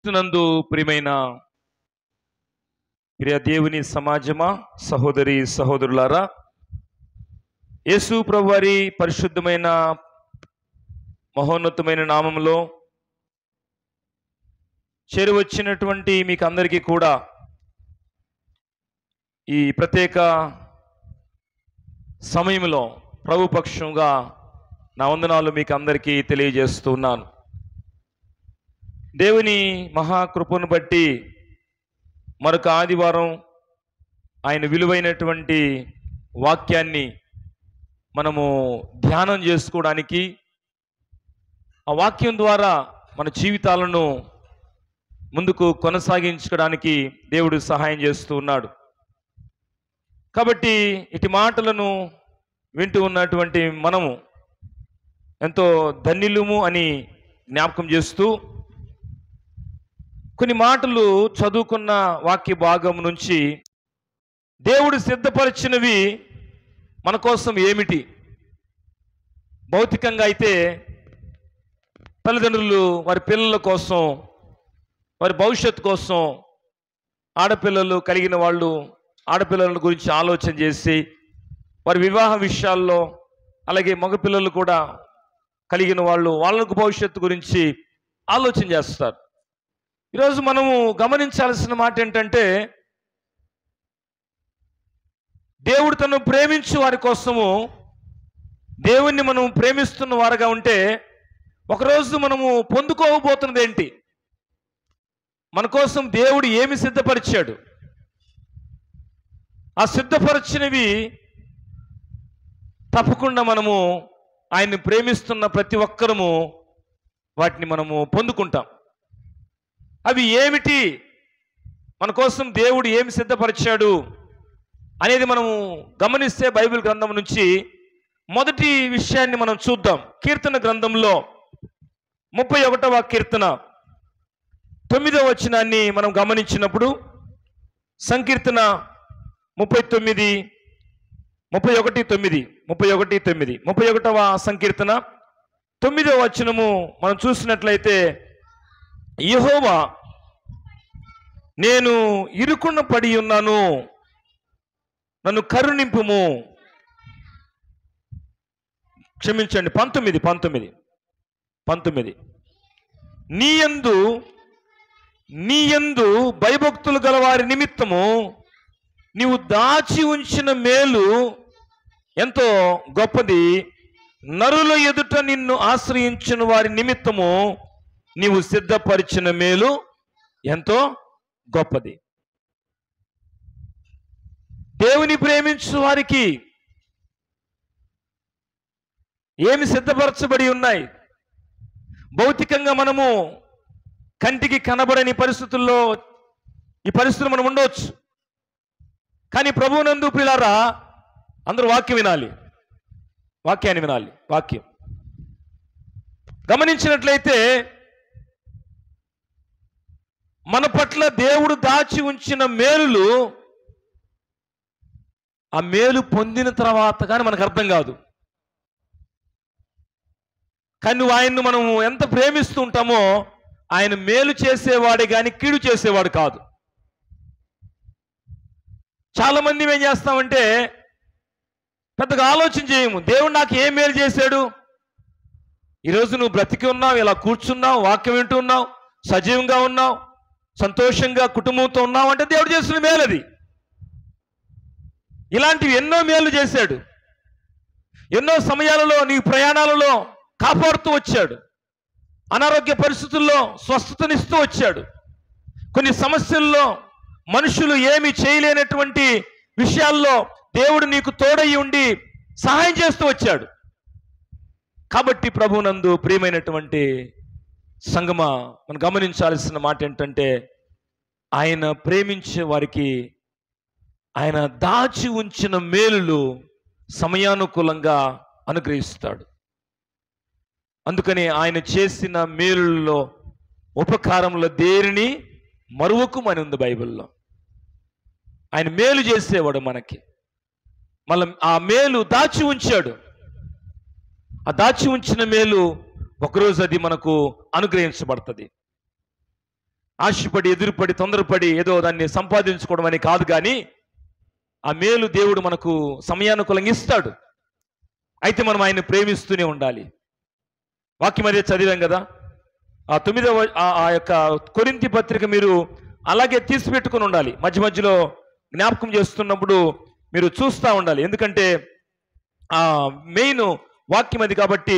నందు ప్రియమైన ప్రియ దేవుని సమాజమా, సహోదరి సహోదరులారా, యేసు ప్రభువారి పరిశుద్ధమైన మహోన్నతమైన నామములో చేరువచ్చినటువంటి మీకు అందరికీ కూడా ఈ ప్రత్యేక సమయంలో ప్రభుపక్షంగా నా వందనాలు మీకు అందరికీ తెలియజేస్తున్నాను. దేవుని మహాకృపను బట్టి మరొక ఆదివారం ఆయన విలువైనటువంటి వాక్యాన్ని మనము ధ్యానం చేసుకోవడానికి, ఆ వాక్యం ద్వారా మన జీవితాలను ముందుకు కొనసాగించడానికి దేవుడు సహాయం చేస్తూ ఉన్నాడు. కాబట్టి ఇటు మాటలను వింటూ ఉన్నటువంటి మనము ఎంతో ధన్యులము అని జ్ఞాపకం చేస్తూ, కొన్ని మాటలు చదువుకున్న వాక్య భాగం నుంచి దేవుడు సిద్ధపరిచినవి మన కోసం ఏమిటి? భౌతికంగా అయితే తల్లిదండ్రులు వారి పిల్లల కోసం, వారి భవిష్యత్తు కోసం, ఆడపిల్లలు కలిగిన వాళ్ళు ఆడపిల్లల గురించి ఆలోచన చేసి వారి వివాహ విషయాల్లో, అలాగే మగపిల్లలు కూడా కలిగిన వాళ్ళు వాళ్ళకు భవిష్యత్తు గురించి ఆలోచన చేస్తారు. ఈరోజు మనము గమనించాల్సిన మాట ఏంటంటే, దేవుడు తను ప్రేమించు వారి కోసము, దేవుణ్ణి మనం ప్రేమిస్తున్న వారుగా ఉంటే ఒకరోజు మనము పొందుకోబోతున్నది ఏంటి? మన కోసం దేవుడు ఏమి సిద్ధపరిచాడు? ఆ సిద్ధపరిచినవి తప్పకుండా మనము ఆయన్ని ప్రేమిస్తున్న ప్రతి ఒక్కరము వాటిని మనము పొందుకుంటాం. అవి ఏమిటి? మన కోసం దేవుడు ఏమి సిద్ధపరిచాడు అనేది మనము గమనిస్తే బైబిల్ గ్రంథం నుంచి మొదటి విషయాన్ని మనం చూద్దాం. కీర్తన గ్రంథంలో 31వ కీర్తన 9వ వచనాన్ని మనం గమనించినప్పుడు, సంకీర్తన 31వ సంకీర్తన 9వ వచనము మనం చూసినట్లయితే, యెహోవా నేను ఇరుకున పడి ఉన్నాను, నన్ను కరుణింపుము. క్షమించండి, 19 నీయందు భయభక్తులు గల వారి నిమిత్తము నీవు దాచి ఉంచిన మేలు ఎంతో గొప్పది, నరుల ఎదుట నిన్ను ఆశ్రయించిన వారి నిమిత్తము నీవు సిద్ధపరిచిన మేలు ఎంతో గొప్పది. దేవుని ప్రేమించు వారికి ఏమి సిద్ధపరచబడి ఉన్నాయి? భౌతికంగా మనము కంటికి కనబడని పరిస్థితుల్లో ఈ పరిస్థితులు మనం ఉండవచ్చు. కానీ ప్రభువునందు ప్రియులారా, అందరూ వాక్యాన్ని వినాలి. వాక్యం గమనించినట్లయితే మన పట్ల దేవుడు దాచి ఉంచిన మేలులు, ఆ మేలు పొందిన తర్వాత కానీ మనకు అర్థం కాదు. కానీ నువ్వు ఆయన్ను మనం ఎంత ప్రేమిస్తూ ఉంటామో, ఆయన మేలు చేసేవాడే కానీ కీడు చేసేవాడు కాదు. చాలా మంది ఏం చేస్తామంటే పెద్దగా ఆలోచన చేయము, దేవుడు నాకు ఏం మేలు చేశాడు? ఈరోజు నువ్వు బ్రతికి ఉన్నావు, ఇలా కూర్చున్నావు, వాక్యం వింటూ ఉన్నావు, సజీవంగా ఉన్నావు, సంతోషంగా కుటుంబంతో ఉన్నావు అంటే దేవుడు చేసిన మేలు అది. ఇలాంటివి ఎన్నో మేలు చేశాడు. ఎన్నో సమయాలలో నీ ప్రయాణాలలో కాపాడుతూ వచ్చాడు. అనారోగ్య పరిస్థితుల్లో స్వస్థతనిస్తూ వచ్చాడు. కొన్ని సమస్యల్లో మనుషులు ఏమి చేయలేనటువంటి విషయాల్లో దేవుడు నీకు తోడయి ఉండి సహాయం చేస్తూ వచ్చాడు. కాబట్టి ప్రభువునందు ప్రియమైనటువంటి సంగమా, మనం గమనించాల్సిన మాట ఏంటంటే, ఆయన ప్రేమించే వారికి ఆయన దాచి ఉంచిన మేలులు సమయానుకూలంగా అనుగ్రహిస్తాడు. అందుకని ఆయన చేసిన మేలుల్లో, ఉపకారంలో దేనిని మరువకుమని ఉంది బైబిల్లో. ఆయన మేలు చేసేవాడు మనకి, మళ్ళీ ఆ మేలు దాచి ఉంచాడు. ఆ దాచి ఉంచిన మేలు ఒకరోజు అది మనకు అనుగ్రహించబడుతుంది. ఆశపడి ఎదురుపడి తొందరపడి ఏదో దాన్ని సంపాదించుకోవడం అని కాదు, కానీ ఆ మేలు దేవుడు మనకు సమయానుకూలంగా ఇస్తాడు. అయితే మనం ఆయన్ని ప్రేమిస్తూనే ఉండాలి. వాక్యం అదే చదివాం కదా, ఆ 9వ ఆ యొక్క కొరింథీ పత్రిక మీరు అలాగే తీసిపెట్టుకుని ఉండాలి. మధ్య మధ్యలో జ్ఞాపకం చేస్తున్నప్పుడు మీరు చూస్తూ ఉండాలి. ఎందుకంటే ఆ మెయిన్ వాక్యం అది కాబట్టి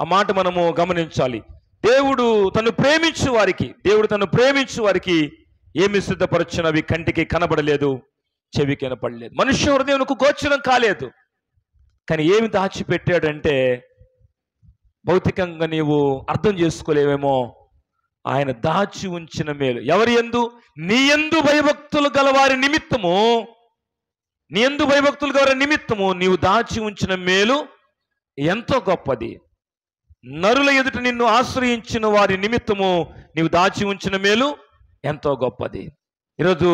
ఆ మాట మనము గమనించాలి. దేవుడు తను ప్రేమించు వారికి ఏమి సిద్ధపరచునవి కంటికి కనబడలేదు, చెవికి వినపడలేదు, మనుష్య హృదయంకు గోచరం కాలేదు. కానీ ఏమి దాచిపెట్టాడంటే భౌతికంగా నీవు అర్థం చేసుకోలేవేమో, ఆయన దాచి ఉంచిన మేలు ఎవరి యందు? నీ యందు భయభక్తులు గలవారి నిమిత్తము, నీవు దాచి ఉంచిన మేలు ఎంతో గొప్పది. నరుల ఎదుట నిన్ను ఆశ్రయించిన వారి నిమిత్తము నీవు దాచి ఉంచిన మేలు ఎంతో గొప్పది. ఈరోజు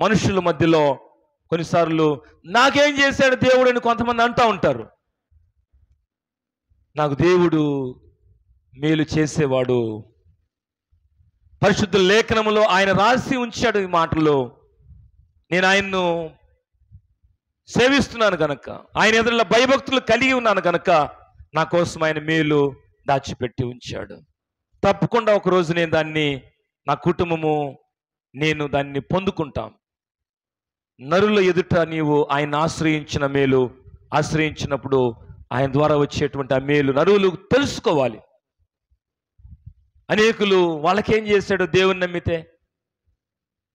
మనుషుల మధ్యలో కొన్నిసార్లు నాకేం చేశాడు దేవుడు అని కొంతమంది అంటూ ఉంటారు. నాకు దేవుడు మేలు చేసేవాడు. పరిశుద్ధ లేఖనములో ఆయన రాసి ఉంచాడు ఈ మాటలు. నేను ఆయన్ను సేవిస్తున్నాను కనుక, ఆయన ఎదురులో భయభక్తులు కలిగి ఉన్నాను కనుక నా కోసం ఆయన మేలు దాచిపెట్టి ఉంచాడు. తప్పకుండా ఒకరోజు నేను దాన్ని, నా కుటుంబము, నేను దాన్ని పొందుకుంటాం. నరుల ఎదుట నీవు ఆయన ఆశ్రయించిన మేలు, ఆశ్రయించినప్పుడు ఆయన ద్వారా వచ్చేటువంటి ఆ మేలు నరులు తెలుసుకోవాలి. అనేకులు వాళ్ళకేం చేశాడు దేవుని నమ్మితే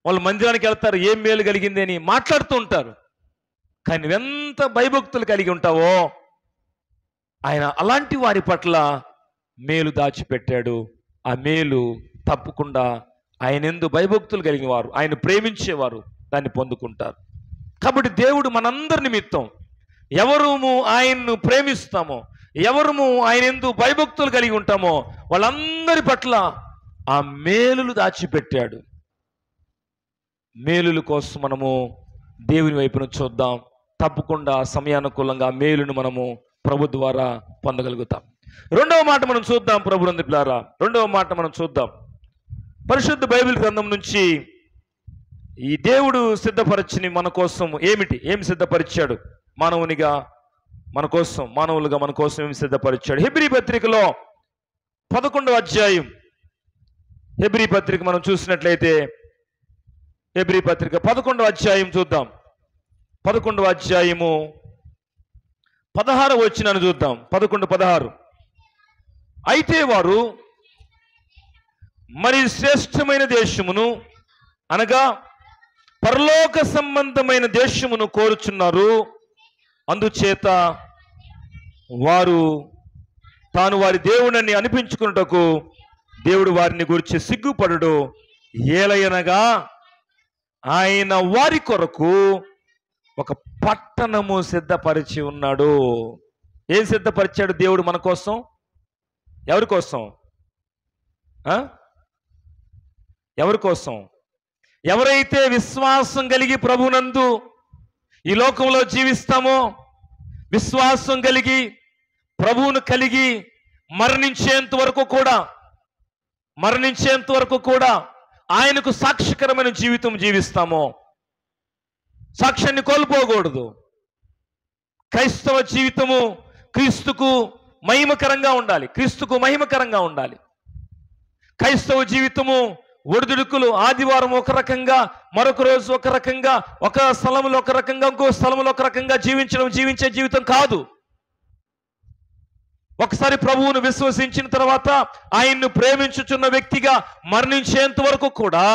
వాళ్ళు మందిరానికి వెళ్తారు, ఏం మేలు కలిగింది అని మాట్లాడుతూ ఉంటారు. కానీ నువ్వెంత భయభక్తులు కలిగి ఉంటావో ఆయన అలాంటి వారి పట్ల మేలు దాచిపెట్టాడు. ఆ మేలు తప్పకుండా ఆయన యందు భయభక్తులు కలిగిన వారు, ఆయన ప్రేమించేవారు దాన్ని పొందుకుంటారు. కాబట్టి దేవుడు మనందరి నిమిత్తం ఎవరుము ఆయన్ను ప్రేమిస్తామో, ఎవరుము ఆయన యందు భయభక్తులు కలిగి ఉంటామో వాళ్ళందరి పట్ల ఆ మేలులు దాచిపెట్టాడు. మేలుల కోసం మనము దేవుని వైపును చూద్దాం. తప్పకుండా సమయానుకూలంగా ఆ మేలును మనము ప్రభు ద్వారా పొందగలుగుతాం. రెండవ మాట మనం చూద్దాం. ప్రభునందు పిల్లారా, రెండవ మాట మనం చూద్దాం. పరిశుద్ధ బైబిల్ గ్రంథం నుంచి ఈ దేవుడు సిద్ధపరచని మన కోసం ఏమి సిద్ధపరిచాడు? మానవులుగా మన కోసం ఏమి సిద్ధపరిచాడు? హెబ్రీ పత్రికలో 11వ అధ్యాయం, హెబ్రీ పత్రిక మనం చూసినట్లయితే హెబ్రీ పత్రిక 11వ అధ్యాయం చూద్దాం. 11వ అధ్యాయము 16వ వచనాన్ని చూద్దాం. 11:16. అయితే వారు మరి శ్రేష్టమైన దేశమును అనగా పరలోక సంబంధమైన దేశమును కోరుచున్నారు. అందుచేత వారు తాను వారి దేవుడని అనిపించుకున్నటకు దేవుడు వారిని గురించి సిగ్గుపడడు. ఏలయనగా ఆయన వారి కొరకు ఒక పట్టణము సిద్ధపరిచి ఉన్నాడు. ఏం సిద్ధపరిచాడు దేవుడు మన కోసం? ఎవరి కోసం? ఎవరి కోసం? ఎవరైతే విశ్వాసం కలిగి ప్రభునందు ఈ లోకంలో జీవిస్తామో, విశ్వాసం కలిగి ప్రభువును కలిగి మరణించేంత వరకు కూడా ఆయనకు సాక్షికరమైన జీవితం జీవిస్తామో, సాక్ష్యాన్ని కోల్పోకూడదు. క్రైస్తవ జీవితము క్రీస్తుకు మహిమకరంగా ఉండాలి. క్రైస్తవ జీవితము ఒడిదుడుకులు, ఆదివారం ఒక రకంగా, మరొక రోజు ఒక రకంగా, ఒక స్థలంలో ఒక రకంగా, ఇంకో స్థలంలో ఒక రకంగా జీవించే జీవితం కాదు. ఒకసారి ప్రభువును విశ్వసించిన తర్వాత ఆయన్ను ప్రేమించుచున్న వ్యక్తిగా మరణించేంత వరకు కూడా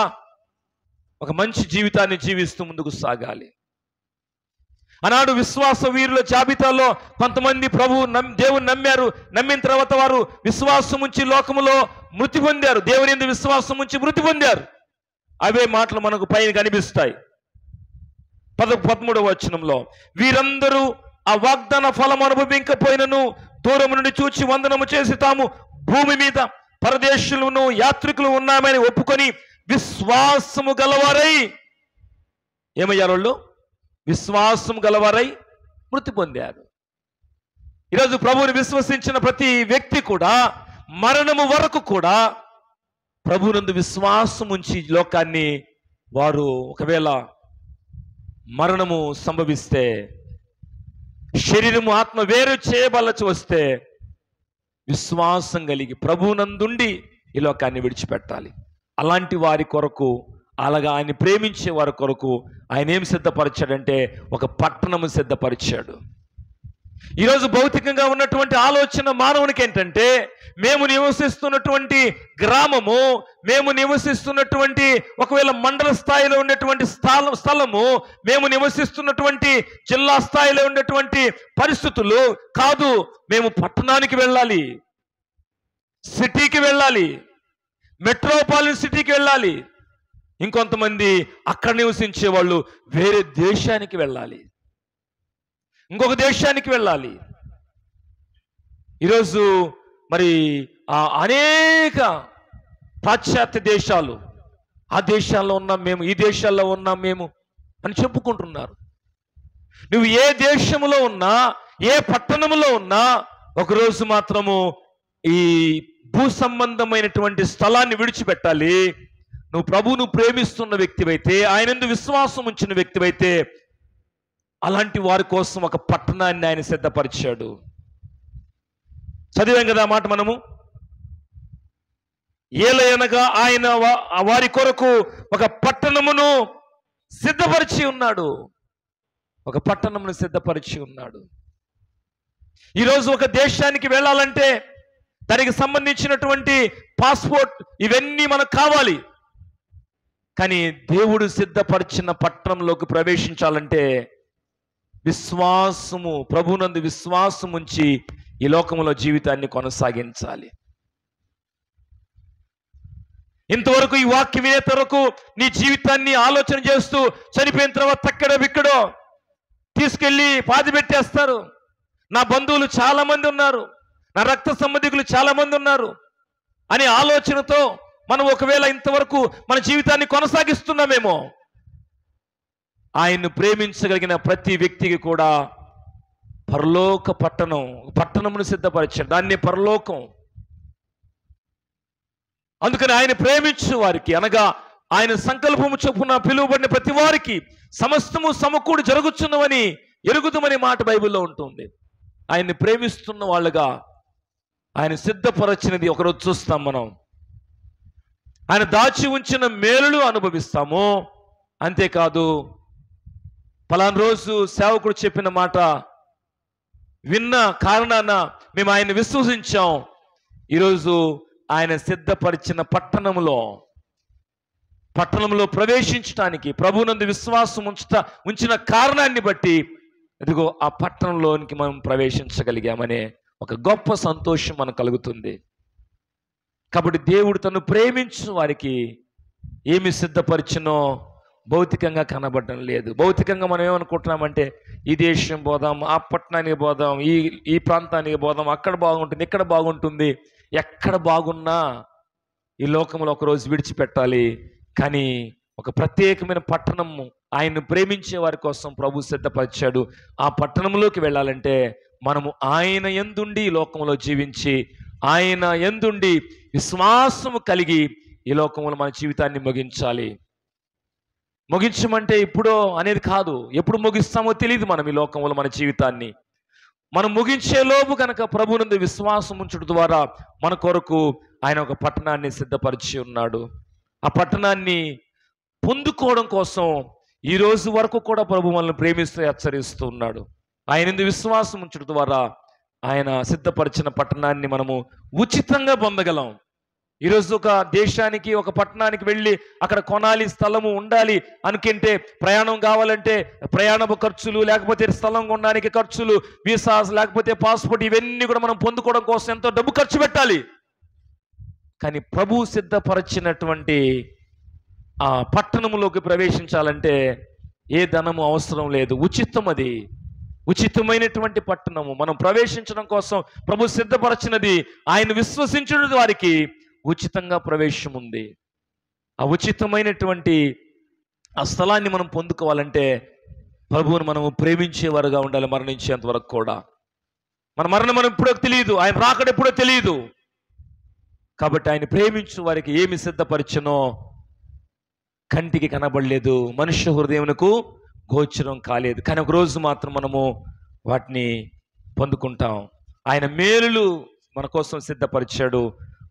ఒక మంచి జీవితాన్ని జీవిస్తూ ముందుకు సాగాలి. ఆనాడు విశ్వాస వీరుల జాబితాలో కొంతమంది దేవుని నమ్మిన తర్వాత వారు విశ్వాసం ఉంచి లోకములో మృతి పొందారు. దేవుని యందు విశ్వాసం ఉంచి మృతి పొందారు. అవే మాటలు మనకు పైన కనిపిస్తాయి. 13వ వచనంలో వీరందరూ ఆ వాగ్దాన ఫలం అనుభవించకపోయినను దూరం నుండి చూచి వందనము చేసి తాము భూమి మీద పరదేశులను యాత్రికులు ఉన్నామని ఒప్పుకొని విశ్వాసము గలవారై ఏమయ్యారు? వాళ్ళు విశ్వాసం గలవారై మృతి పొందారు. ఈరోజు ప్రభువుని విశ్వసించిన ప్రతి వ్యక్తి కూడా మరణము వరకు కూడా ప్రభునందు విశ్వాసం ఉంచి లోకాన్ని వారు ఒకవేళ మరణము సంభవిస్తే, శరీరము ఆత్మ వేరు చేయబలచి వస్తే విశ్వాసం కలిగి ప్రభువునందుండి ఈ లోకాన్ని విడిచిపెట్టాలి. అలాంటి వారి కొరకు, అలాగా ఆయన ప్రేమించే వారి కొరకు ఆయన ఏం సిద్ధపరిచాడంటే ఒక పట్టణము సిద్ధపరిచాడు. ఈరోజు భౌతికంగా ఉన్నటువంటి ఆలోచన మానవునికి ఏంటంటే, మేము నివసిస్తున్నటువంటి గ్రామము, మేము నివసిస్తున్నటువంటి ఒకవేళ మండల స్థాయిలో ఉన్నటువంటి స్థలము, మేము నివసిస్తున్నటువంటి జిల్లా స్థాయిలో ఉన్నటువంటి పరిస్థితులు కాదు, మేము పట్టణానికి వెళ్ళాలి, సిటీకి వెళ్ళాలి, మెట్రోపాలిటన్ సిటీకి వెళ్ళాలి. ఇంకొంతమంది అక్కడ నివసించే వాళ్ళు వేరే దేశానికి వెళ్ళాలి, ఇంకొక దేశానికి వెళ్ళాలి. ఈరోజు మరి అనేక పాశ్చాత్య దేశాలు, ఆ దేశాల్లో ఉన్నాం మేము, ఈ దేశాల్లో ఉన్నాం మేము అని చెప్పుకుంటున్నారు. నువ్వు ఏ దేశంలో ఉన్నా, ఏ పట్టణంలో ఉన్నా, ఒకరోజు మాత్రము ఈ భూ సంబంధమైనటువంటి స్థలాన్ని విడిచిపెట్టాలి. నువ్వు ప్రభువును ప్రేమిస్తున్న వ్యక్తివైతే, ఆయనందు విశ్వాసం ఉంచిన వ్యక్తివైతే, అలాంటి వారి కోసం ఒక పట్టణాన్ని ఆయన సిద్ధపరిచాడు. చదివాం కదా మాట మనము. ఏలయనగా ఆయన వారి కొరకు ఒక పట్టణమును సిద్ధపరిచి ఉన్నాడు, ఒక పట్టణమును సిద్ధపరిచి ఉన్నాడు. ఈరోజు ఒక దేశానికి వెళ్ళాలంటే దానికి సంబంధించినటువంటి పాస్పోర్ట్ ఇవన్నీ మనకు కావాలి. కానీ దేవుడు సిద్ధపరిచిన పట్టణంలోకి ప్రవేశించాలంటే విశ్వాసము, ప్రభునందు విశ్వాసం ఉంచి ఈ లోకములో జీవితాన్ని కొనసాగించాలి. ఇంతవరకు ఈ వాక్యం వినే వరకు నీ జీవితాన్ని ఆలోచన చేస్తూ చనిపోయిన తర్వాత అక్కడో ఇక్కడో తీసుకెళ్ళి పాతి పెట్టేస్తారు. నా బంధువులు చాలా మంది ఉన్నారు, నా రక్త సంబంధికులు చాలా మంది ఉన్నారు అనే ఆలోచనతో మనం ఒకవేళ ఇంతవరకు మన జీవితాన్ని కొనసాగిస్తున్నామేమో. ఆయన్ను ప్రేమించగలిగిన ప్రతి వ్యక్తికి కూడా పరలోక పట్టణమును సిద్ధపరిచాడు, దాన్ని పరలోకం. అందుకని ఆయన ప్రేమించు వారికి, అనగా ఆయన సంకల్పము చొప్పున పిలువబడిన ప్రతి వారికి సమస్తము సమకూడి జరుగుచున్నవని ఎరుగుదమనే మాట బైబిల్లో ఉంటుంది. ఆయన్ని ప్రేమిస్తున్న వాళ్ళుగా ఆయన సిద్ధపరచినది ఒకరోజు చూస్తాం మనం. ఆయన దాచి ఉంచిన మేలులు అనుభవిస్తాము. అంతేకాదు, పలానా రోజు సేవకుడు చెప్పిన మాట విన్న కారణాన మేము ఆయన విశ్వసించాం. ఈరోజు ఆయన సిద్ధపరిచిన పట్టణంలో ప్రవేశించడానికి ప్రభువునందు విశ్వాసం ఉంచిన కారణాన్ని బట్టి అదిగో ఆ పట్టణంలోనికి మనం ప్రవేశించగలిగామనే ఒక గొప్ప సంతోషం మనకు కలుగుతుంది. కాబట్టి దేవుడు తను ప్రేమించు వారికి ఏమి సిద్ధపరిచినో భౌతికంగా కనబడడం లేదు. భౌతికంగా మనం ఏమనుకుంటున్నామంటే, ఈ దేశం పోదాం, ఆ పట్టణానికి పోదాం, ఈ ప్రాంతానికి పోదాం, అక్కడ బాగుంటుంది, ఇక్కడ బాగుంటుంది. ఎక్కడ బాగున్నా ఈ లోకంలో ఒకరోజు విడిచిపెట్టాలి. కానీ ఒక ప్రత్యేకమైన పట్టణము ఆయన్ను ప్రేమించే వారి కోసం ప్రభు సిద్ధపరిచాడు. ఆ పట్టణంలోకి వెళ్ళాలంటే మనము ఆయన యందుండి ఈ లోకంలో జీవించి, ఆయన యందుండి విశ్వాసము కలిగి ఈ లోకంలో మన జీవితాన్ని ముగించాలి. ముగించమంటే ఇప్పుడో అనేది కాదు, ఎప్పుడు ముగిస్తామో తెలియదు. మనం ఈ లోకంలో మన జీవితాన్ని మనం ముగించేలోపు కనుక ప్రభువునందు విశ్వాసం ఉంచడం ద్వారా మన కొరకు ఆయన ఒక పట్టణాన్ని సిద్ధపరిచి ఉన్నాడు. ఆ పట్టణాన్ని పొందుకోవడం కోసం ఈ రోజు వరకు కూడా ప్రభు మనల్ని ప్రేమిస్తూ హెచ్చరిస్తూ ఉన్నాడు. ఆయన విశ్వాసం ఉంచడం ద్వారా ఆయన సిద్ధపరిచిన పట్టణాన్ని మనము ఉచితంగా పొందగలం. ఈరోజు ఒక దేశానికి, ఒక పట్టణానికి వెళ్ళి అక్కడ కొనాలి, స్థలము ఉండాలి అనుకుంటే, ప్రయాణం కావాలంటే ప్రయాణపు ఖర్చులు, లేకపోతే స్థలం కొనడానికి ఖర్చులు, వీసాస్, లేకపోతే పాస్పోర్ట్, ఇవన్నీ కూడా మనం పొందుకోవడం కోసం ఎంతో డబ్బు ఖర్చు పెట్టాలి. కానీ ప్రభు సిద్ధపరిచినటువంటి ఆ పట్టణంలోకి ప్రవేశించాలంటే ఏ ధనము అవసరం లేదు, ఉచితం. అది ఉచితమైనటువంటి పట్టణము. మనం ప్రవేశించడం కోసం ప్రభు సిద్ధపరచినది. ఆయన విశ్వసించిన వారికి ఉచితంగా ప్రవేశం ఉంది. ఆ ఉచితమైనటువంటి ఆ స్థలాన్ని మనం పొందుకోవాలంటే ప్రభువును మనము ప్రేమించేవారుగా ఉండాలి. మరణించేంత వరకు కూడా మన మరణం మనం ఎప్పుడో తెలియదు, ఆయన రాకడ ఎప్పుడో తెలియదు. కాబట్టి ఆయన ప్రేమించు వారికి ఏమి సిద్ధపరిచనో కంటికి కనబడలేదు, మనుష్య హృదయమునకు గోచరం కాలేదు. కానీ ఒక రోజు మాత్రం మనము వాటిని పొందుకుంటాం. ఆయన మేలులు మన కోసం సిద్ధపరిచాడు.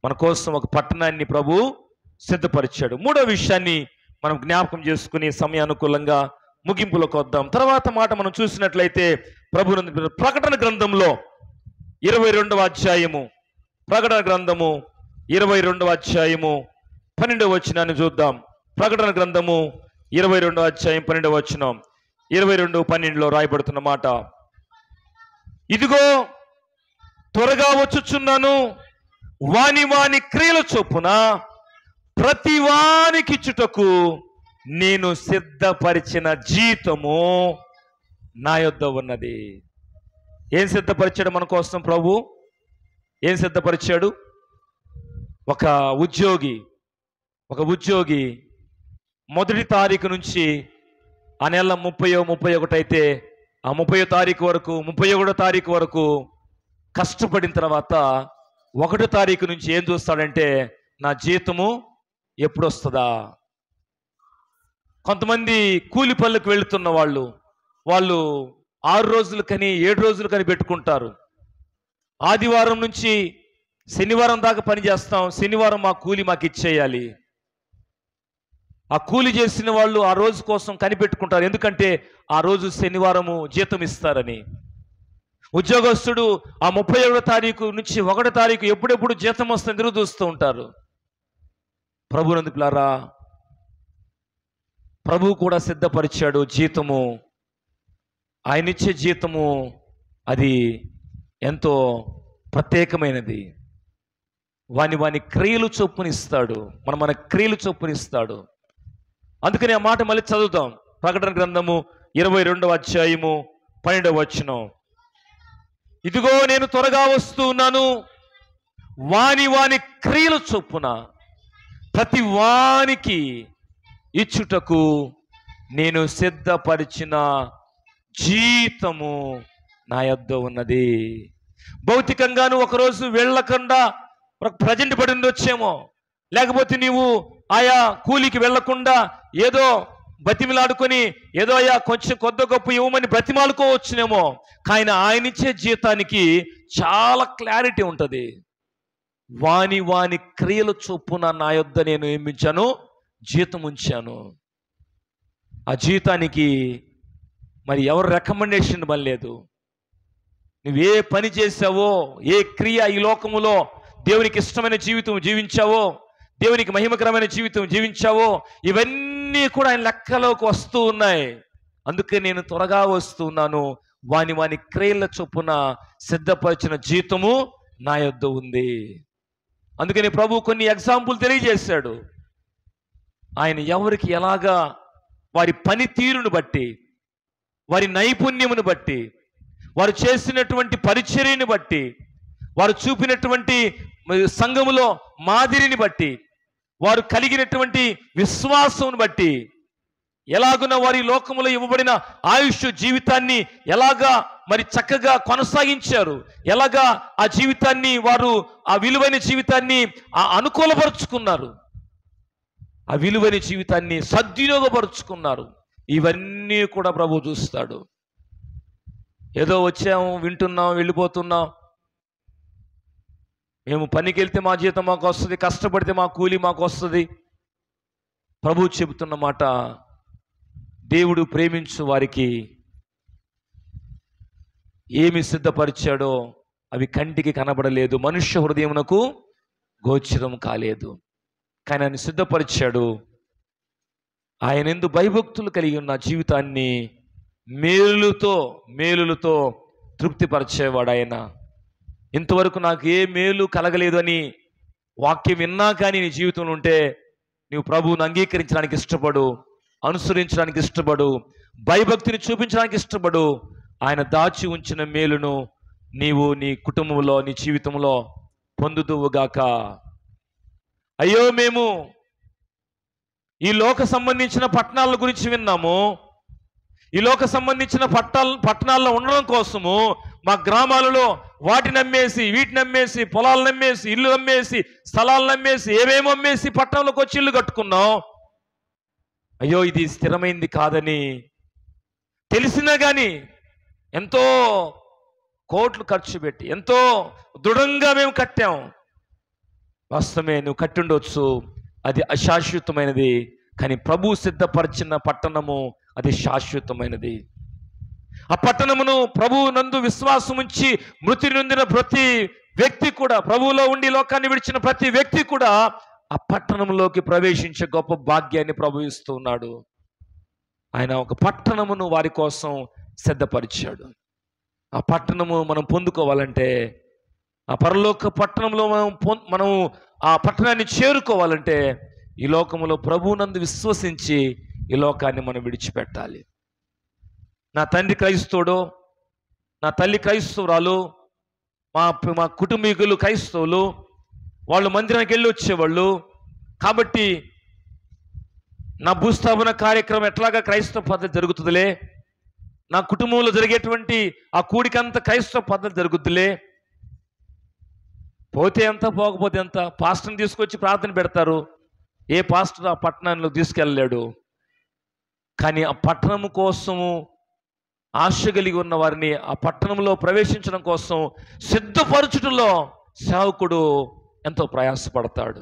మన కోసం ఒక పట్టణాన్ని ప్రభు సిద్ధపరిచాడు. మూడో విషయాన్ని మనం జ్ఞాపకం చేసుకుని సమయానుకూలంగా ముగింపులోకి వద్దాం. తర్వాత మాట మనం చూసినట్లయితే ప్రకటన గ్రంథంలో 22వ అధ్యాయము, ప్రకటన గ్రంథము 22వ అధ్యాయము 12వ వచనాన్ని చూద్దాం. ప్రకటన గ్రంథము 22వ అధ్యాయం 12వ వచనం, 22:12 రాయబడుతున్న మాట, ఇదిగో త్వరగా వచ్చుచున్నాను, వాని వాని క్రియల చొప్పున ప్రతి వానికిచ్చుటకు నేను సిద్ధపరిచిన జీతము నా యొద్ద ఉన్నది. ఏం సిద్ధపరిచాడు మన కోసం ప్రభు? ఏం సిద్ధపరిచాడు? ఒక ఉద్యోగి మొదటి తారీఖు నుంచి ఆ నెల 30-31 అయితే ఆ 30వ తారీఖు వరకు, 31వ తారీఖు వరకు కష్టపడిన తర్వాత 1వ తారీఖు నుంచి ఏం చూస్తాడంటే నా జీతము ఎప్పుడు వస్తుందా. కొంతమంది కూలి పనులకు వెళుతున్న వాళ్ళు 6 రోజులు కానీ 7 రోజులు కానీ పెట్టుకుంటారు. ఆదివారం నుంచి శనివారం దాకా పని చేస్తాం, శనివారం మా కూలి మాకు ఇచ్చేయాలి. ఆ కూలి చేసిన వాళ్ళు ఆ రోజు కోసం కనిపెట్టుకుంటారు, ఎందుకంటే ఆ రోజు శనివారము జీతం ఇస్తారని. ఉద్యోగస్తుడు ఆ 31వ తారీఖు నుంచి 1వ తారీఖు ఎప్పుడెప్పుడు జీతం వస్తుంది ఎదురు చూస్తూ ఉంటారు. ప్రభునందుకులారా, ప్రభు కూడా సిద్ధపరిచాడు జీతము. ఆయన ఇచ్చే జీతము అది ఎంతో ప్రత్యేకమైనది. వాని క్రియలు చొప్పునిస్తాడు, మన క్రియలు చొప్పునిస్తాడు. అందుకని ఆ మాట మళ్ళీ చదువుతాం. ప్రకటన గ్రంథము 22వ అధ్యాయము 12వ వచనం, ఇదిగో నేను త్వరగా వస్తూ ఉన్నాను, వాని క్రియల చొప్పున ప్రతి వానికి ఇచ్చుటకు నేను సిద్ధపరిచిన జీతము నా యొద్ద ఉన్నది. భౌతికంగాను ఒకరోజు వెళ్ళకుండా ప్రజెంట్ పడి ఉండొచ్చేమో, లేకపోతే నీవు ఆయా కూలికి వెళ్లకుండా ఏదో బతిమిలాడుకొని ఏదో అయ్యా కొంచెం కొద్ది గొప్ప ఇవ్వమని బ్రతిమాలుకోవచ్చునేమో. కానీ ఆయన ఇచ్చే జీతానికి చాలా క్లారిటీ ఉంటుంది. వాని క్రియల చొప్పున నా యొద్ద నేను ఏమించాను, జీతం ఉంచాను. ఆ జీతానికి మరి ఎవరు రికమెండేషన్ పనిలేదు. నువ్వే పని చేసావో, ఏ క్రియ ఈ లోకములో దేవునికి ఇష్టమైన జీవితం జీవించావో, దేవునికి మహిమకరమైన జీవితం జీవించావో, ఇవన్నీ కూడా ఆయన లెక్కలోకి వస్తూ ఉన్నాయి. అందుకే నేను త్వరగా వస్తున్నాను, వాని క్రియల చొప్పున సిద్ధపరిచిన జీతము నా యొద్ద ఉంది. అందుకని ప్రభు కొన్ని ఎగ్జాంపుల్ తెలియజేశాడు. ఆయన ఎవరికి ఎలాగా వారి పనితీరును బట్టి, వారి నైపుణ్యమును బట్టి, వారు చేసినటువంటి పరిచర్యను బట్టి, వారు చూపినటువంటి సంఘములో మాదిరిని బట్టి, వారు కలిగినటువంటి విశ్వాసమును బట్టి, ఎలాగున వారి లోకములో ఇవ్వబడిన ఆయుష్ జీవితాన్ని ఎలాగా మరి చక్కగా కొనసాగించారు, ఎలాగా ఆ జీవితాన్ని వారు ఆ విలువైన జీవితాన్ని అనుకూలపరుచుకున్నారు, ఆ విలువైన జీవితాన్ని సద్వినియోగపరుచుకున్నారు. ఇవన్నీ కూడా ప్రభు చూస్తాడు. ఏదో వచ్చాము, వింటున్నాం, వెళ్ళిపోతున్నాం. మేము పనికి వెళ్తే మా జీతం మాకు వస్తుంది, కష్టపడితే మా కూలి మాకు వస్తుంది. ప్రభు చెబుతున్న మాట, దేవుడు ప్రేమించు వారికి ఏమి సిద్ధపరిచాడో అవి కంటికి కనబడలేదు, మనుష్య హృదయమునకు గోచరం కాలేదు. కానీ ఆయన సిద్ధపరిచాడు. ఆయన యందు భయభక్తులు కలిగి ఉన్న జీవితాన్ని మేలులతో తృప్తిపరిచేవాడు ఆయన. ఇంతవరకు నాకు ఏ మేలు కలగలేదు అని వాక్యం విన్నా కానీ నీ జీవితంలో ఉంటే నీవు ప్రభువును అంగీకరించడానికి ఇష్టపడు, అనుసరించడానికి ఇష్టపడు, భయభక్తిని చూపించడానికి ఇష్టపడు. ఆయన దాచి ఉంచిన మేలును నీవు నీ కుటుంబంలో, నీ జీవితంలో పొందుదువుగాక. అయ్యో, మేము ఈ లోక సంబంధించిన పట్టణాల గురించి విన్నాము, ఈ లోక సంబంధించిన పట్టణాల్లో ఉండడం కోసము మా గ్రామాలలో వాటిని అమ్మేసి, వీటిని అమ్మేసి, పొలాలను అమ్మేసి, ఇల్లు అమ్మేసి, స్థలాలను అమ్మేసి, ఏమేమో అమ్మేసి పట్టణంలోకి వచ్చి ఇల్లు కట్టుకున్నాం. అయ్యో ఇది స్థిరమైంది కాదని తెలిసినా కానీ ఎంతో కోట్లు ఖర్చు పెట్టి ఎంతో దృఢంగా మేము కట్టాం. వాస్తవమే, నువ్వు కట్టుండొచ్చు, అది అశాశ్వతమైనది. కానీ ప్రభు సిద్ధపరిచిన పట్టణము అది శాశ్వతమైనది. ఆ పట్టణమును ప్రభువు నందు విశ్వాసం ఉంచి మృతి నొందిన ప్రతి వ్యక్తి కూడా, ప్రభువులో ఉండి లోకాన్ని విడిచిన ప్రతి వ్యక్తి కూడా ఆ పట్టణంలోకి ప్రవేశించే గొప్ప భాగ్యాన్ని ప్రభు ఇస్తూ ఉన్నాడు. ఆయన ఒక పట్టణమును వారి కోసం సిద్ధపరిచాడు. ఆ పట్టణము మనం పొందుకోవాలంటే, ఆ పరలోక పట్టణంలో మనం ఆ పట్టణాన్ని చేరుకోవాలంటే ఈ లోకములో ప్రభువునందు విశ్వసించి ఈ లోకాన్ని మనం విడిచిపెట్టాలి. నా తండ్రి క్రైస్తవుడు, నా తల్లి క్రైస్తవురాలు, మా కుటుంబీకులు క్రైస్తవులు, వాళ్ళు మందిరానికి వెళ్ళి వచ్చేవాళ్ళు. కాబట్టి నా భూస్థాపన కార్యక్రమం ఎట్లాగా క్రైస్తవ పద్ధతి జరుగుతుందిలే, నా కుటుంబంలో జరిగేటువంటి ఆ కూడికంతా క్రైస్తవ పద్ధతి జరుగుద్దిలే, పోతే ఎంత పోకపోతే ఎంత, పాస్టర్ని తీసుకొచ్చి ప్రార్థన పెడతారు. ఏ పాస్టర్ ఆ పట్టణంలో తీసుకెళ్ళలేడు. కానీ ఆ పట్టణం కోసము ఆశ కలిగి ఉన్న వారిని ఆ పట్టణంలో ప్రవేశించడం కోసం సిద్ధపరచుటలో సేవకుడు ఎంతో ప్రయాసపడతాడు.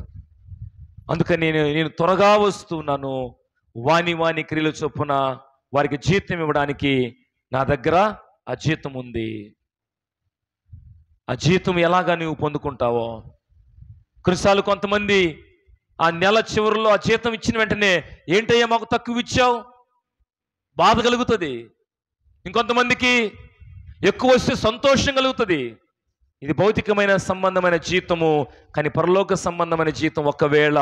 అందుకని నేను త్వరగా వస్తున్నాను, వాని క్రియల చొప్పున వారికి జీతం ఇవ్వడానికి నా దగ్గర ఆ జీతం ఉంది. ఆ జీతం ఎలాగా నువ్వు పొందుకుంటావో. కొన్నిసార్లు కొంతమంది ఆ నెల చివరిలో ఆ జీతం ఇచ్చిన వెంటనే ఏంటయ్యా మాకు తక్కువ ఇచ్చావు, బాధ కలుగుతుంది. ఇంకొంతమందికి ఎక్కువ వస్తే సంతోషం కలుగుతుంది. ఇది భౌతికమైన సంబంధమైన జీతము. కానీ పరలోక సంబంధమైన జీతం ఒకవేళ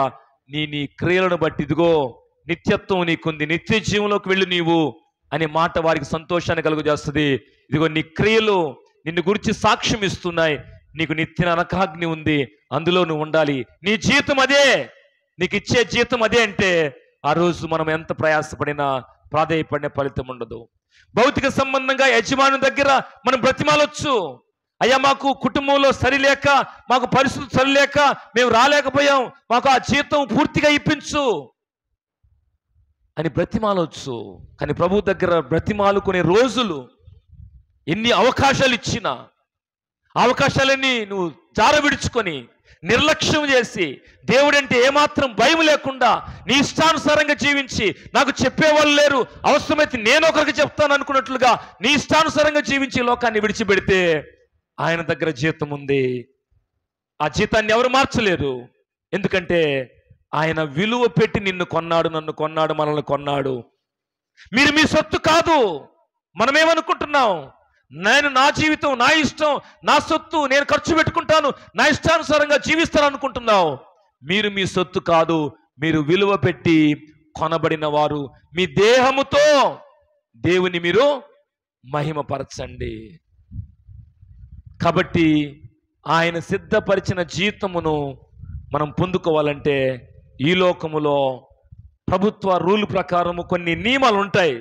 నీ క్రియలను బట్టి, ఇదిగో నిత్యత్వం నీకుంది, నిత్య జీవంలోకి వెళ్ళి నీవు అనే మాట వారికి సంతోషాన్ని కలుగజేస్తుంది. ఇదిగో నీ క్రియలు నిన్ను గురించి సాక్ష్యం ఇస్తున్నాయి, నీకు నిత్య నరకాగ్ని ఉంది, అందులో నువ్వు ఉండాలి, నీ జీతం అదే, నీకు ఇచ్చే జీతం అదే అంటే ఆ రోజు మనం ఎంత ప్రయాసపడినా ప్రాధేయపడిన ఫలితం ఉండదు. భౌతిక సంబంధంగా యజమాని దగ్గర మనం బ్రతిమాలొచ్చు, అయ్యా మాకు కుటుంబంలో సరిలేక, మాకు పరిస్థితులు సరిలేక మేము రాలేకపోయాం, మాకు ఆ జీతం పూర్తిగా ఇప్పించు అని బ్రతిమాలొచ్చు. కానీ ప్రభు దగ్గర బ్రతిమాలుకునే రోజులు, ఎన్ని అవకాశాలు ఇచ్చినా అవకాశాలన్నీ నువ్వు జారవిడుచుకొని నిర్లక్ష్యం చేసి, దేవుడంటే ఏమాత్రం భయం లేకుండా నీ ఇష్టానుసారంగా జీవించి, నాకు చెప్పేవాళ్ళు లేరు, అవసరమైతే నేను ఒకరికి చెప్తాను అనుకున్నట్లుగా నీ ఇష్టానుసారంగా జీవించి లోకాన్ని విడిచిపెడితే ఆయన దగ్గర జీతం ఉంది. ఆ జీతాన్ని ఎవరు మార్చలేరు. ఎందుకంటే ఆయన విలువ పెట్టి నిన్ను కొన్నాడు, నన్ను కొన్నాడు, మనల్ని కొన్నాడు. మీరు మీ సొత్తు కాదు. మనమేమనుకుంటున్నాం, నేను నా జీవితం, నా ఇష్టం, నా సొత్తు, నేను ఖర్చు పెట్టుకుంటాను, నా ఇష్టానుసారంగా జీవిస్తాను అనుకుంటున్నావు. మీరు మీ సొత్తు కాదు, మీరు విలువ పెట్టి కొనబడిన వారు. మీ దేహముతో దేవుని మీరు మహిమపరచండి. కాబట్టి ఆయన సిద్ధపరిచిన జీతమును మనం పొందుకోవాలంటే ఈ లోకములో ప్రభుత్వ రూల్ ప్రకారము కొన్ని నియమాలు ఉంటాయి.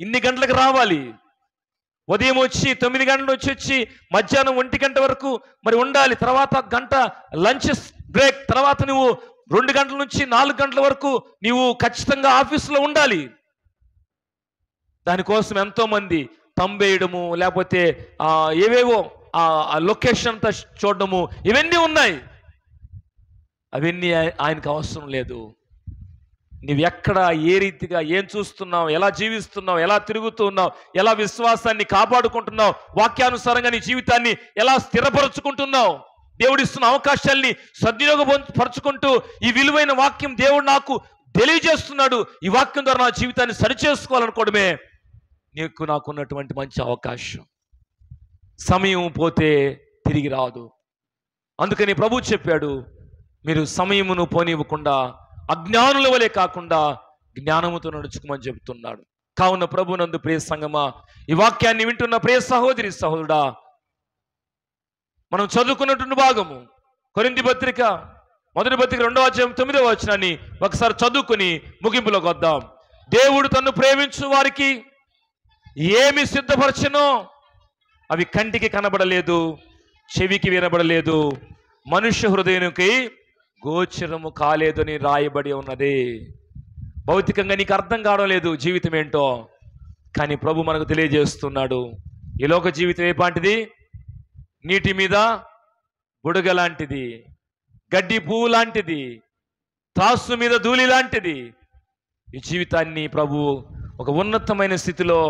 ఇన్ని గంటలకు రావాలి, ఉదయం వచ్చి 9 గంటల వచ్చి మధ్యాహ్నం 1 గంట వరకు మరి ఉండాలి, తర్వాత గంట లంచ్ బ్రేక్, తర్వాత నువ్వు 2 గంటల నుంచి 4 గంటల వరకు నీవు ఖచ్చితంగా ఆఫీసులో ఉండాలి. దానికోసం ఎంతోమంది తంబేయడము, లేకపోతే ఏవేవో ఆ లొకేషన్ అంతా చూడడము, ఇవన్నీ ఉన్నాయి. అవన్నీ ఆయనకు అవసరం లేదు. నువ్వు ఎక్కడ, ఏ రీతిగా, ఏం చూస్తున్నావు, ఎలా జీవిస్తున్నావు, ఎలా తిరుగుతున్నావు, ఎలా విశ్వాసాన్ని కాపాడుకుంటున్నావు, వాక్యానుసారంగా నీ జీవితాన్ని ఎలా స్థిరపరచుకుంటున్నావు, దేవుడిస్తున్న అవకాశాల్ని సద్వినియోగపరుచుకుంటూ ఈ విలువైన వాక్యం దేవుడు నాకు తెలియజేస్తున్నాడు, ఈ వాక్యం ద్వారా నా జీవితాన్ని సరిచేసుకోవాలనుకోవడమే నాకున్నటువంటి మంచి అవకాశం. సమయం పోతే తిరిగి రాదు. అందుకని ప్రభు చెప్పాడు, మీరు సమయమును పోనివ్వకుండా అజ్ఞానుల వలె కాకుండా జ్ఞానముతో నడుచుకోమని చెబుతున్నాడు. కావున ప్రభునందు ప్రియ సంగమా, ఈ వాక్యాన్ని వింటున్న ప్రియ సహోదరి సహోదరుడా, మనం చదువుకున్నటువంటి భాగము కొరింథీ పత్రిక 1వ పత్రిక 2వ అధ్యాయం 9వ వచనాన్ని ఒకసారి చదువుకుని ముగింపులోకి వద్దాం. దేవుడు తన్ను ప్రేమించు వారికి ఏమి సిద్ధపరచెనో అవి కంటికి కనబడలేదు, చెవికి వినబడలేదు, మనుష్య హృదయానికి గోచరము కాలేదు అని రాయబడి ఉన్నది. భౌతికంగా నీకు అర్థం కావడం లేదు జీవితం ఏంటో, కానీ ప్రభు మనకు తెలియజేస్తున్నాడు. ఈ లోక జీవితం ఏ పాటిది? నీటి మీద బుడగ లాంటిది, గడ్డి పువ్వు లాంటిది, త్రాసు మీద ధూళి లాంటిది. ఈ జీవితాన్ని ప్రభు ఒక ఉన్నతమైన స్థితిలో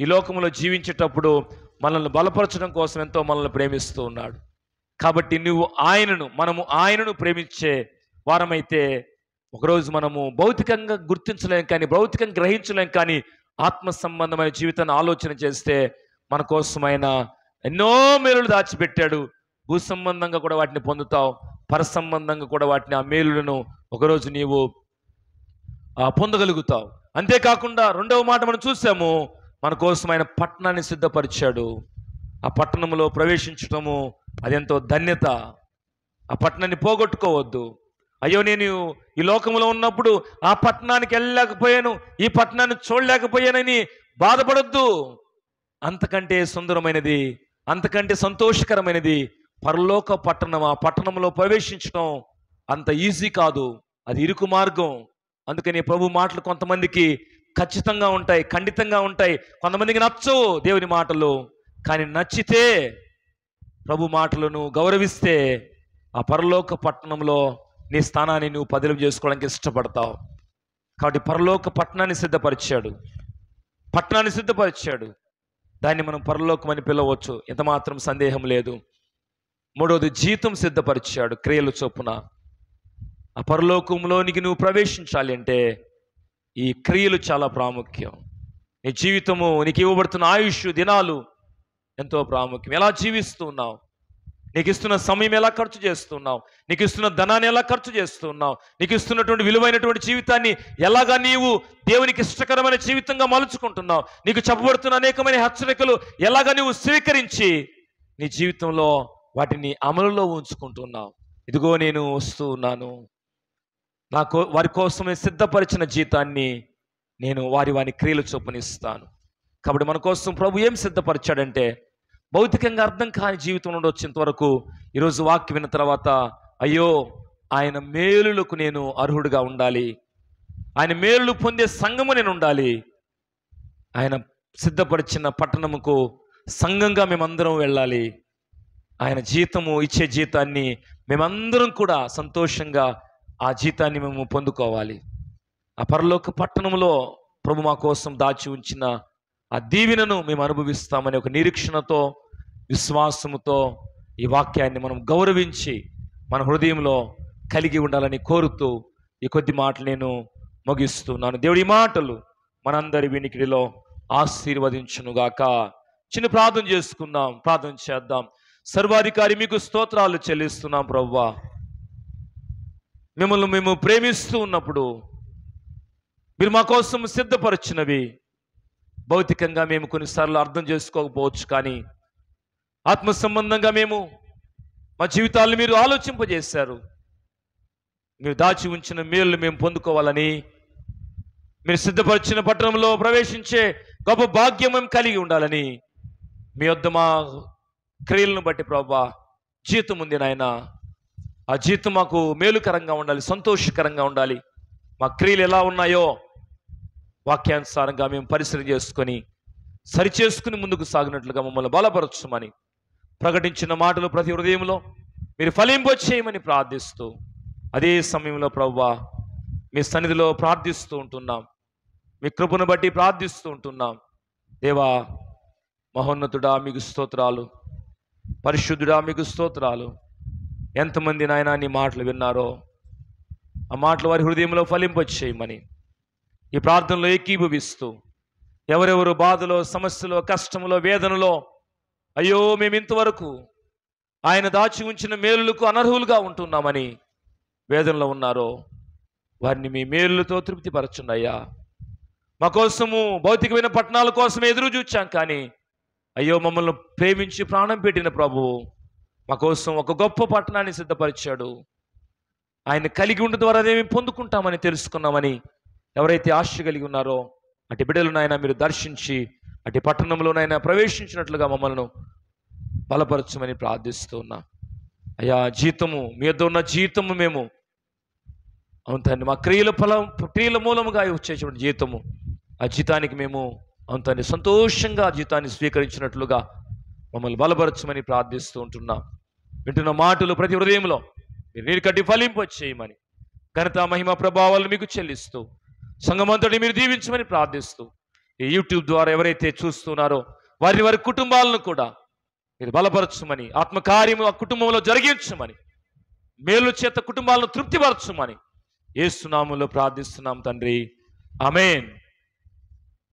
ఈ లోకంలో జీవించేటప్పుడు మనల్ని బలపరచడం కోసం ఎంతో మనల్ని ప్రేమిస్తూ ఉన్నాడు. కాబట్టి మనము ఆయనను ప్రేమించే వారమైతే ఒకరోజు మనము భౌతికంగా గుర్తించలేం, కానీ భౌతికంగా గ్రహించలేం, కానీ ఆత్మ సంబంధమైన జీవితాన్ని ఆలోచన చేస్తే మన కోసమైన ఎన్నో మేలులు దాచిపెట్టాడు. భూ సంబంధంగా కూడా వాటిని పొందుతావు, పర సంబంధంగా కూడా వాటిని, ఆ మేలులను ఒకరోజు నీవు పొందగలుగుతావు. అంతేకాకుండా రెండవ మాట మనం చూసాము, మన కోసం ఆయన పట్టణాన్ని సిద్ధపరిచాడు. ఆ పట్టణంలో ప్రవేశించటము అదెంతో ధన్యత. ఆ పట్టణాన్ని పోగొట్టుకోవద్దు. అయ్యో నేను ఈ లోకంలో ఉన్నప్పుడు ఆ పట్టణానికి వెళ్ళలేకపోయాను, ఈ పట్టణాన్ని చూడలేకపోయానని బాధపడొద్దు. అంతకంటే సుందరమైనది, అంతకంటే సంతోషకరమైనది పరలోక పట్టణం. ఆ పట్టణంలో ప్రవేశించడం అంత ఈజీ కాదు, అది ఇరుకు మార్గం. అందుకని ప్రభు మాటలు కొంతమందికి ఖచ్చితంగా ఉంటాయి, ఖండితంగా ఉంటాయి, కొంతమందికి నచ్చవు దేవుని మాటలు. కానీ నచ్చితే, ప్రభు మాటలను గౌరవిస్తే ఆ పరలోక పట్టణంలో నీ స్థానాన్ని నువ్వు పదిలం చేసుకోవడానికి ఇష్టపడతావు. కాబట్టి పరలోక పట్టణాన్ని సిద్ధపరిచాడు. దాన్ని మనం పరలోకం అని పిలవచ్చు, ఎంత మాత్రం సందేహం లేదు. మూడవది, జీతం సిద్ధపరిచాడు క్రియలు చొప్పున. ఆ పరలోకంలోనికి నువ్వు ప్రవేశించాలి అంటే ఈ క్రియలు చాలా ప్రాముఖ్యం. నీ జీవితము, నీకు ఇవ్వబడుతున్న ఆయుష్ దినాలు ఎంతో ప్రాముఖ్యం. ఎలా జీవిస్తూ ఉన్నావు, నీకు ఇస్తున్న సమయం ఎలా ఖర్చు చేస్తున్నావు, నీకు ఇస్తున్న ధనాన్ని ఎలా ఖర్చు చేస్తున్నావు, నీకు ఇస్తున్నటువంటి విలువైనటువంటి జీవితాన్ని ఎలాగా నీవు దేవునికి ఇష్టకరమైన జీవితంగా మలుచుకుంటున్నావు, నీకు చెప్పబడుతున్న అనేకమైన హెచ్చరికలు ఎలాగా నువ్వు స్వీకరించి నీ జీవితంలో వాటిని అమలులో ఉంచుకుంటున్నావు. ఇదిగో నేను వస్తూ ఉన్నాను, వారి కోసమే సిద్ధపరిచిన జీతాన్ని నేను వారి క్రియలు చొప్పునిస్తాను. కాబట్టి మన కోసం ప్రభు ఏం సిద్ధపరిచాడంటే, భౌతికంగా అర్థం కాని జీవితం నుండి వచ్చేంత వరకు ఈరోజు వాక్యం విన్న తర్వాత, అయ్యో ఆయన మేలులకు నేను అర్హుడిగా ఉండాలి, ఆయన మేలులు పొందే సంఘము నేను ఉండాలి, ఆయన సిద్ధపరిచిన పట్టణముకు సంఘంగా మేమందరం వెళ్ళాలి, ఆయన జీతము ఇచ్చే జీతాన్ని మేమందరం కూడా సంతోషంగా ఆ జీతాన్ని మేము పొందుకోవాలి. ఆ పరలోక పట్టణంలో ప్రభు మా కోసం దాచి ఉంచిన ఆ దీవెనను మేము అనుభవిస్తామనే ఒక నిరీక్షణతో, విశ్వాసముతో ఈ వాక్యాన్ని మనం గౌరవించి మన హృదయంలో కలిగి ఉండాలని కోరుతూ ఈ కొద్ది మాటలు నేను ముగిస్తున్నాను. దేవుడి మాటలు మనందరి వినికిడిలో ఆశీర్వదించునుగాక. చిన్న ప్రార్థన చేసుకుందాం, ప్రార్థన చేద్దాం. సర్వాధికారి మీకు స్తోత్రాలు చెల్లిస్తున్నాం ప్రభువా. మిమ్మల్ని మేము ప్రేమిస్తూ ఉన్నప్పుడు మీరు మా కోసం సిద్ధపరిచినవి భౌతికంగా మేము కొన్నిసార్లు అర్థం చేసుకోకపోవచ్చు, కానీ ఆత్మ సంబంధంగా మా జీవితాలను మీరు ఆలోచింపజేశారు. మీరు దాచి ఉంచిన మేలు మేము పొందుకోవాలని, మీరు సిద్ధపరిచిన పట్టణంలో ప్రవేశించే గొప్ప భాగ్యం మేము కలిగి ఉండాలని మీ వద్ద మా క్రియలను బట్టి ప్రభువా జీతం ఉంది నాయన. ఆ జీతం మాకు మేలుకరంగా ఉండాలి, సంతోషకరంగా ఉండాలి. మా క్రియలు ఎలా ఉన్నాయో వాక్యానుసారంగా మేము పరిశీలన చేసుకొని సరిచేసుకుని ముందుకు సాగినట్లుగా మమ్మల్ని బలపరచమని, ప్రకటించిన మాటలు ప్రతి హృదయంలో మీరు ఫలింపచేయమని ప్రార్థిస్తూ, అదే సమయంలో ప్రభువా మీ సన్నిధిలో ప్రార్థిస్తూ ఉంటున్నాం, మీ కృపను బట్టి ప్రార్థిస్తూ ఉంటున్నాం. దేవా మహోన్నతుడా మీకు స్తోత్రాలు, పరిశుద్ధుడా మీకు స్తోత్రాలు. ఎంతమంది నాయనా నీ మాటలు విన్నారో ఆ మాటలు వారి హృదయంలో ఫలింపచేయమని ఈ ప్రార్థనలో ఏకీభవిస్తూ, ఎవరెవరు బాధలో, సమస్యలో, కష్టంలో, వేదనలో, అయ్యో మేము ఇంతవరకు ఆయన దాచి ఉంచిన మేలులకు అనర్హులుగా ఉంటున్నామని వేదనలో ఉన్నారో వారిని మీ మేలులతో తృప్తిపరచున్నయ్యా. మా కోసము భౌతికమైన పట్టణాల కోసం ఎదురు చూచాం, కానీ అయ్యో మమ్మల్ని ప్రేమించి ప్రాణం పెట్టిన ప్రభువు మా కోసం ఒక గొప్ప పట్టణాన్ని సిద్ధపరిచాడు. ఆయన కలిగి ఉండడం ద్వారా అదేమి పొందుకుంటామని తెలుసుకున్నామని ఎవరైతే ఆశ కలిగి ఉన్నారో అటు బిడ్డలనైనా మీరు దర్శించి అటు పట్టణంలోనైనా ప్రవేశించినట్లుగా మమ్మల్ని బలపరచమని ప్రార్థిస్తూ ఉన్నా. అయ్యా, జీతము మీద ఉన్న జీతము మేము, అవును తండ్రి, మా క్రియల మూలముగా వచ్చేటువంటి జీతము, ఆ జీతానికి మేము, అవును తండ్రి, సంతోషంగా ఆ జీతాన్ని స్వీకరించినట్లుగా మమ్మల్ని బలపరచమని ప్రార్థిస్తూ ఉంటున్నాం. వింటున్న మాటలు ప్రతి హృదయంలో మీరు నీరు కట్టి ఫలింప చేయమని, ఘనత మహిమ ప్రభావాలు మీకు చెల్లిస్తూ సంఘమంతటిని మీరు దీవించమని ప్రార్థిస్తూ, ఈ యూట్యూబ్ ద్వారా ఎవరైతే చూస్తున్నారో వారి కుటుంబాలను కూడా మీరు బలపరచమని, ఆత్మకార్యము ఆ కుటుంబంలో జరిగించమని, మేలు చేత కుటుంబాలను తృప్తిపరచమని యేసు నామములో ప్రార్థిస్తున్నాం తండ్రి. ఆమేన్.